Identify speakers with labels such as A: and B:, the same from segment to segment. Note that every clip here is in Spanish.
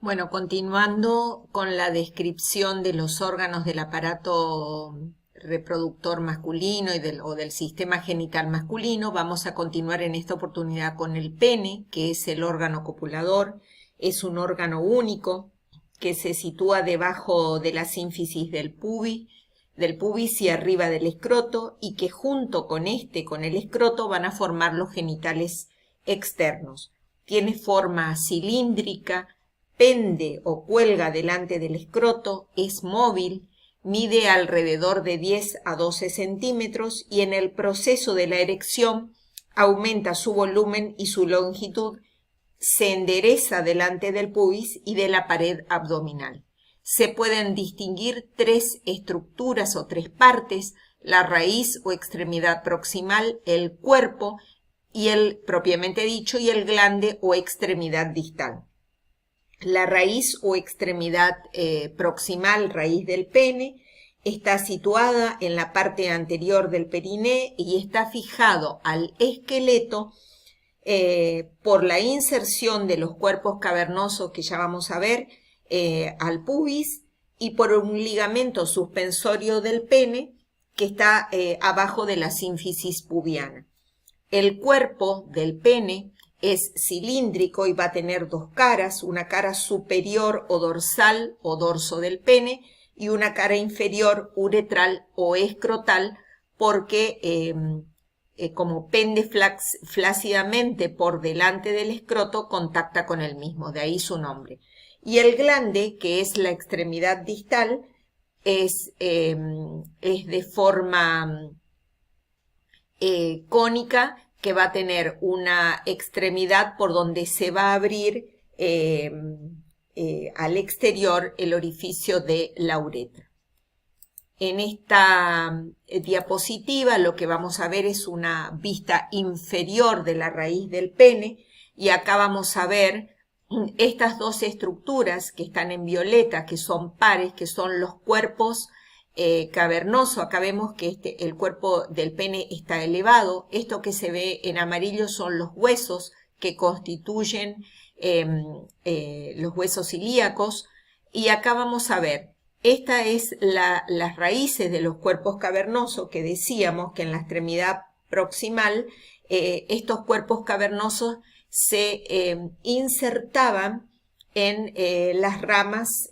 A: Bueno, continuando con la descripción de los órganos del aparato reproductor masculino o del sistema genital masculino, vamos a continuar en esta oportunidad con el pene, que es el órgano copulador. Es un órgano único que se sitúa debajo de la sínfisis del pubis y arriba del escroto, y que junto con el escroto, van a formar los genitales externos. Tiene forma cilíndrica, pende o cuelga delante del escroto, es móvil, mide alrededor de 10 a 12 centímetros y en el proceso de la erección aumenta su volumen y su longitud, se endereza delante del pubis y de la pared abdominal. Se pueden distinguir tres estructuras o tres partes: la raíz o extremidad proximal, el cuerpo y el propiamente dicho, y el glande o extremidad distal. La raíz o extremidad proximal, raíz del pene, está situada en la parte anterior del periné y está fijado al esqueleto por la inserción de los cuerpos cavernosos que ya vamos a ver al pubis, y por un ligamento suspensorio del pene que está abajo de la sínfisis pubiana. El cuerpo del pene es cilíndrico y va a tener dos caras: una cara superior o dorsal o dorso del pene y una cara inferior uretral o escrotal, porque como pende flácidamente por delante del escroto, contacta con el mismo, de ahí su nombre. Y el glande, que es la extremidad distal, es de forma cónica, que va a tener una extremidad por donde se va a abrir al exterior el orificio de la uretra. En esta diapositiva lo que vamos a ver es una vista inferior de la raíz del pene, y acá vamos a ver estas dos estructuras que están en violeta, que son pares, que son los cuerpos cavernoso. Acá vemos que el cuerpo del pene está elevado. Esto que se ve en amarillo son los huesos que constituyen los huesos ilíacos. Y acá vamos a ver, esta es las raíces de los cuerpos cavernosos, que decíamos que en la extremidad proximal estos cuerpos cavernosos se insertaban en las ramas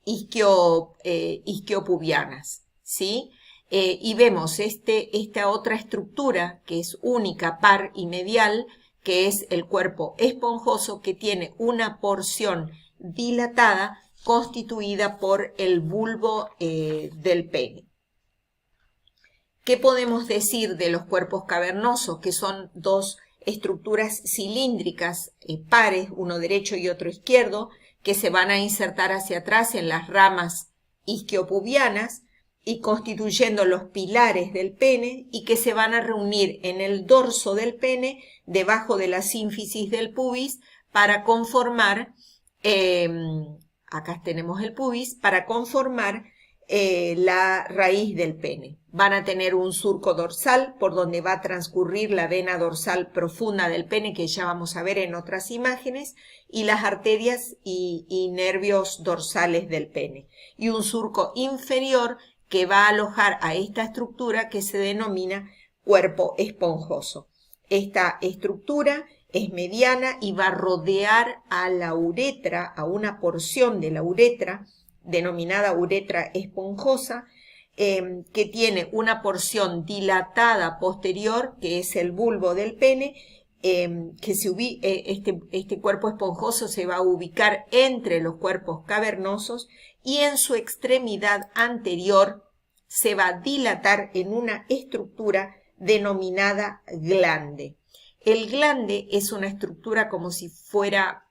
A: isquiopubianas, ¿sí? Y vemos esta otra estructura que es única, par y medial, que es el cuerpo esponjoso, que tiene una porción dilatada constituida por el bulbo del pene. ¿Qué podemos decir de los cuerpos cavernosos? Que son dos estructuras cilíndricas, pares, uno derecho y otro izquierdo, que se van a insertar hacia atrás en las ramas isquiopubianas y constituyendo los pilares del pene, y que se van a reunir en el dorso del pene, debajo de la sínfisis del pubis, para conformar, acá tenemos el pubis, para conformar la raíz del pene. Van a tener un surco dorsal por donde va a transcurrir la vena dorsal profunda del pene, que ya vamos a ver en otras imágenes, y las arterias y nervios dorsales del pene. Y un surco inferior que va a alojar a esta estructura que se denomina cuerpo esponjoso. Esta estructura es mediana y va a rodear a la uretra, a una porción de la uretra, denominada uretra esponjosa, que tiene una porción dilatada posterior, que es el bulbo del pene, este cuerpo esponjoso se va a ubicar entre los cuerpos cavernosos, y en su extremidad anterior se va a dilatar en una estructura denominada glande. El glande es una estructura como si fuera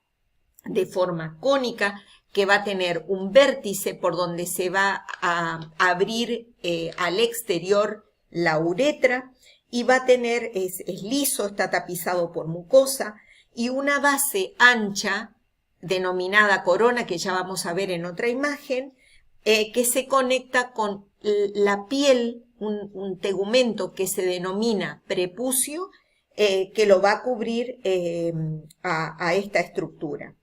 A: de forma cónica, que va a tener un vértice por donde se va a abrir al exterior la uretra, y va a tener, es liso, está tapizado por mucosa, y una base ancha denominada corona, que ya vamos a ver en otra imagen, que se conecta con la piel, un tegumento que se denomina prepucio, que lo va a cubrir a esta estructura.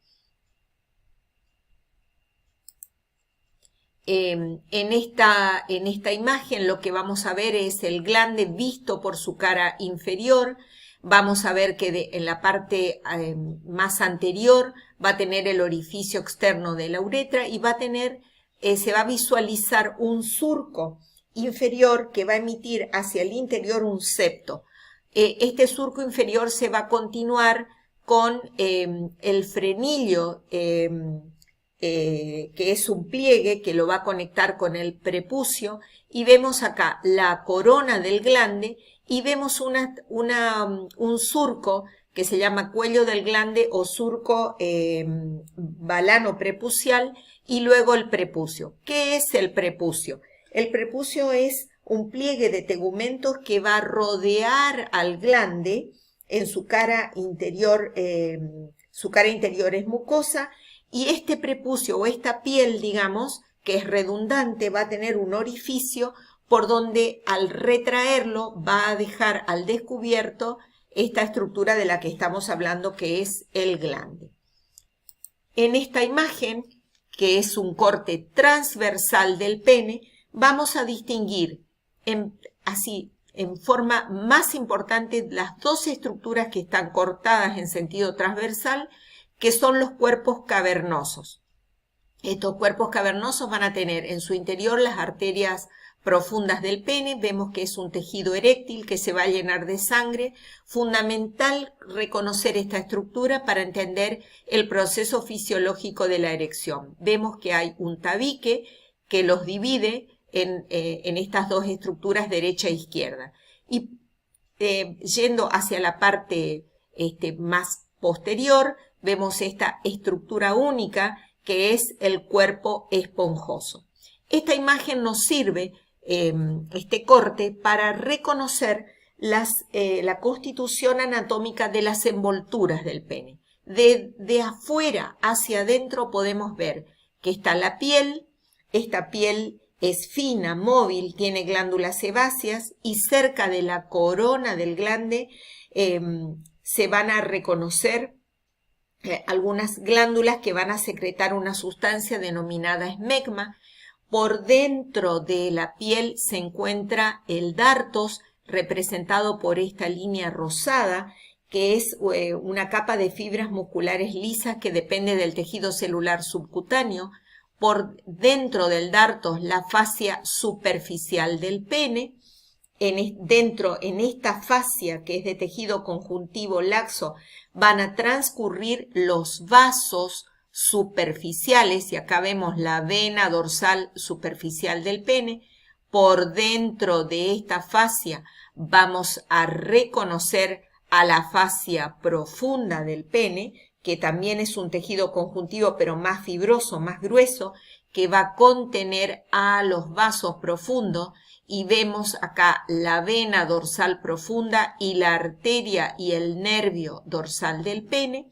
A: En esta imagen lo que vamos a ver es el glande visto por su cara inferior. Vamos a ver que en la parte más anterior va a tener el orificio externo de la uretra y va a tener, se va a visualizar un surco inferior que va a emitir hacia el interior un septo. Este surco inferior se va a continuar con el frenillo, que es un pliegue que lo va a conectar con el prepucio, y vemos acá la corona del glande y vemos un surco que se llama cuello del glande o surco balano prepucial, y luego el prepucio. ¿Qué es el prepucio? El prepucio es un pliegue de tegumentos que va a rodear al glande en su cara interior. Su cara interior es mucosa, y este prepucio o esta piel, digamos, que es redundante, va a tener un orificio por donde al retraerlo va a dejar al descubierto esta estructura de la que estamos hablando, que es el glande. En esta imagen, que es un corte transversal del pene, vamos a distinguir así en forma más importante las dos estructuras que están cortadas en sentido transversal, que son los cuerpos cavernosos. Estos cuerpos cavernosos van a tener en su interior las arterias profundas del pene. Vemos que es un tejido eréctil que se va a llenar de sangre. Fundamental reconocer esta estructura para entender el proceso fisiológico de la erección. Vemos que hay un tabique que los divide en estas dos estructuras derecha e izquierda. Y yendo hacia la parte más posterior, vemos esta estructura única que es el cuerpo esponjoso. Esta imagen nos sirve, este corte, para reconocer la constitución anatómica de las envolturas del pene. De afuera hacia adentro podemos ver que está la piel. Esta piel es fina, móvil, tiene glándulas sebáceas, y cerca de la corona del glande se van a reconocer algunas glándulas que van a secretar una sustancia denominada esmegma. Por dentro de la piel se encuentra el dartos, representado por esta línea rosada, que es una capa de fibras musculares lisas que depende del tejido celular subcutáneo. Por dentro del dartos, la fascia superficial del pene. En esta fascia, que es de tejido conjuntivo laxo, van a transcurrir los vasos superficiales, y acá vemos la vena dorsal superficial del pene. Por dentro de esta fascia vamos a reconocer a la fascia profunda del pene, que también es un tejido conjuntivo pero más fibroso, más grueso, que va a contener a los vasos profundos. Y vemos acá la vena dorsal profunda y la arteria y el nervio dorsal del pene.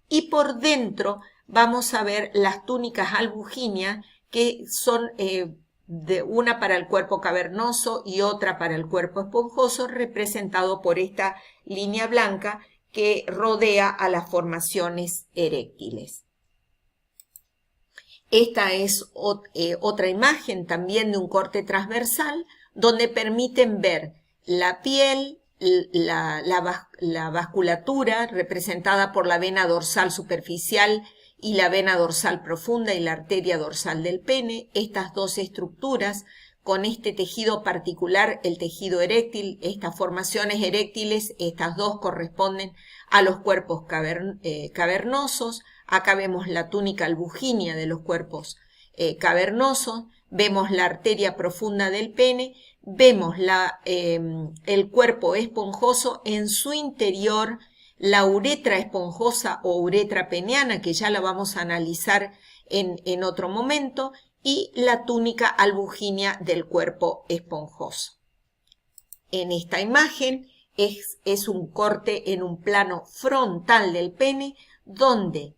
A: Y por dentro vamos a ver las túnicas albugineas, que son una para el cuerpo cavernoso y otra para el cuerpo esponjoso, representado por esta línea blanca que rodea a las formaciones eréctiles. Esta es otra imagen también de un corte transversal, donde permiten ver la piel, la vasculatura representada por la vena dorsal superficial y la vena dorsal profunda y la arteria dorsal del pene. Estas dos estructuras con este tejido particular, el tejido eréctil. Estas formaciones eréctiles, estas dos corresponden a los cuerpos cavernosos. Acá vemos la túnica albugínea de los cuerpos cavernosos, vemos la arteria profunda del pene, vemos el cuerpo esponjoso, en su interior la uretra esponjosa o uretra peniana, que ya la vamos a analizar en otro momento, y la túnica albugínea del cuerpo esponjoso. En esta imagen es un corte en un plano frontal del pene, donde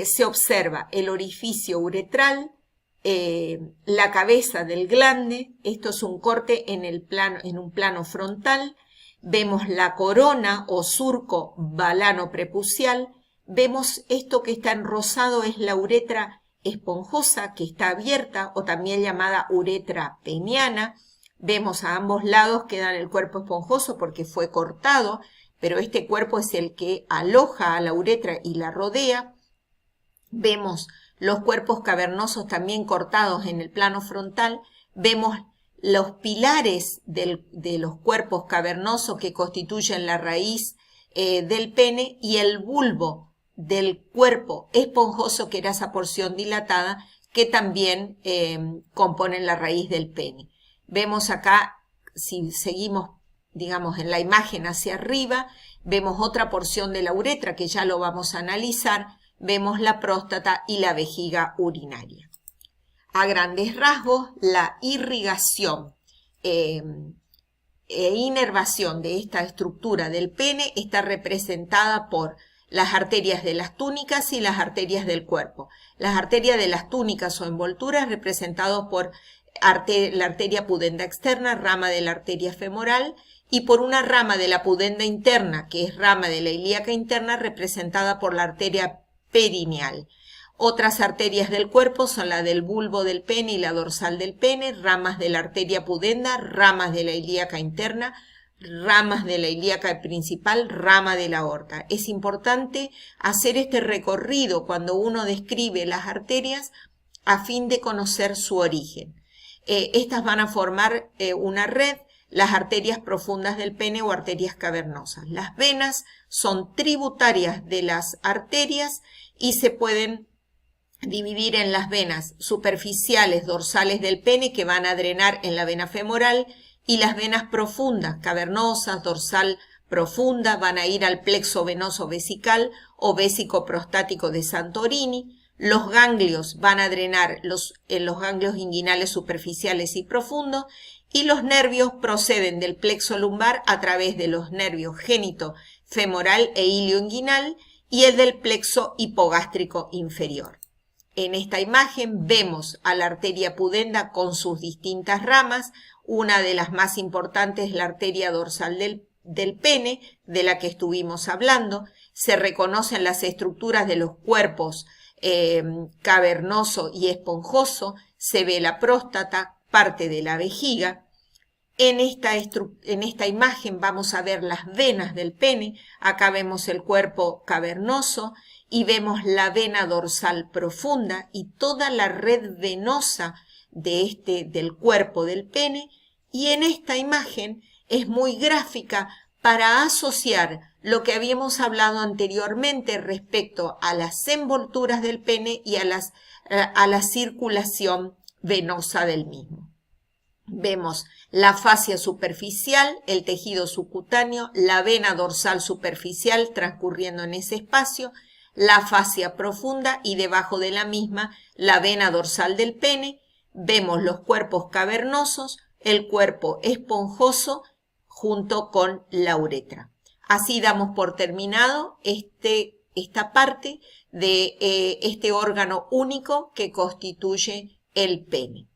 A: se observa el orificio uretral, la cabeza del glande. Esto es un corte en un plano frontal. Vemos la corona o surco balano prepucial. Vemos esto que está en rosado, es la uretra esponjosa que está abierta o también llamada uretra peniana. Vemos a ambos lados queda el cuerpo esponjoso porque fue cortado, pero este cuerpo es el que aloja a la uretra y la rodea. Vemos los cuerpos cavernosos también cortados en el plano frontal. Vemos los pilares de los cuerpos cavernosos que constituyen la raíz del pene y el bulbo del cuerpo esponjoso, que era esa porción dilatada, que también componen la raíz del pene. Vemos acá, si seguimos, digamos, en la imagen hacia arriba, vemos otra porción de la uretra que ya lo vamos a analizar, vemos la próstata y la vejiga urinaria. A grandes rasgos, la irrigación e inervación de esta estructura del pene está representada por las arterias de las túnicas y las arterias del cuerpo. Las arterias de las túnicas o envolturas representadas por la arteria pudenda externa, rama de la arteria femoral, y por una rama de la pudenda interna, que es rama de la ilíaca interna, representada por la arteria perineal. Otras arterias del cuerpo son la del bulbo del pene y la dorsal del pene, ramas de la arteria pudenda, ramas de la ilíaca interna, ramas de la ilíaca principal, rama de la aorta. Es importante hacer este recorrido cuando uno describe las arterias a fin de conocer su origen. Estas van a formar una red, las arterias profundas del pene o arterias cavernosas. Las venas son tributarias de las arterias y se pueden dividir en las venas superficiales dorsales del pene, que van a drenar en la vena femoral, y las venas profundas, cavernosas, dorsal profunda, van a ir al plexo venoso vesical o vésico prostático de Santorini. Los ganglios van a drenar en los ganglios inguinales superficiales y profundos, y los nervios proceden del plexo lumbar a través de los nervios génito, femoral e ilioinguinal y el del plexo hipogástrico inferior. En esta imagen vemos a la arteria pudenda con sus distintas ramas. Una de las más importantes es la arteria dorsal del pene, de la que estuvimos hablando. Se reconocen las estructuras de los cuerpos cavernoso y esponjoso. Se ve la próstata, parte de la vejiga. En esta imagen vamos a ver las venas del pene. Acá vemos el cuerpo cavernoso y vemos la vena dorsal profunda y toda la red venosa del cuerpo del pene. Y en esta imagen es muy gráfica para asociar lo que habíamos hablado anteriormente respecto a las envolturas del pene y a la circulación venosa del mismo. Vemos la fascia superficial, el tejido subcutáneo, la vena dorsal superficial transcurriendo en ese espacio, la fascia profunda y debajo de la misma la vena dorsal del pene. Vemos los cuerpos cavernosos, el cuerpo esponjoso junto con la uretra. Así damos por terminado esta parte de este órgano único que constituye el pene.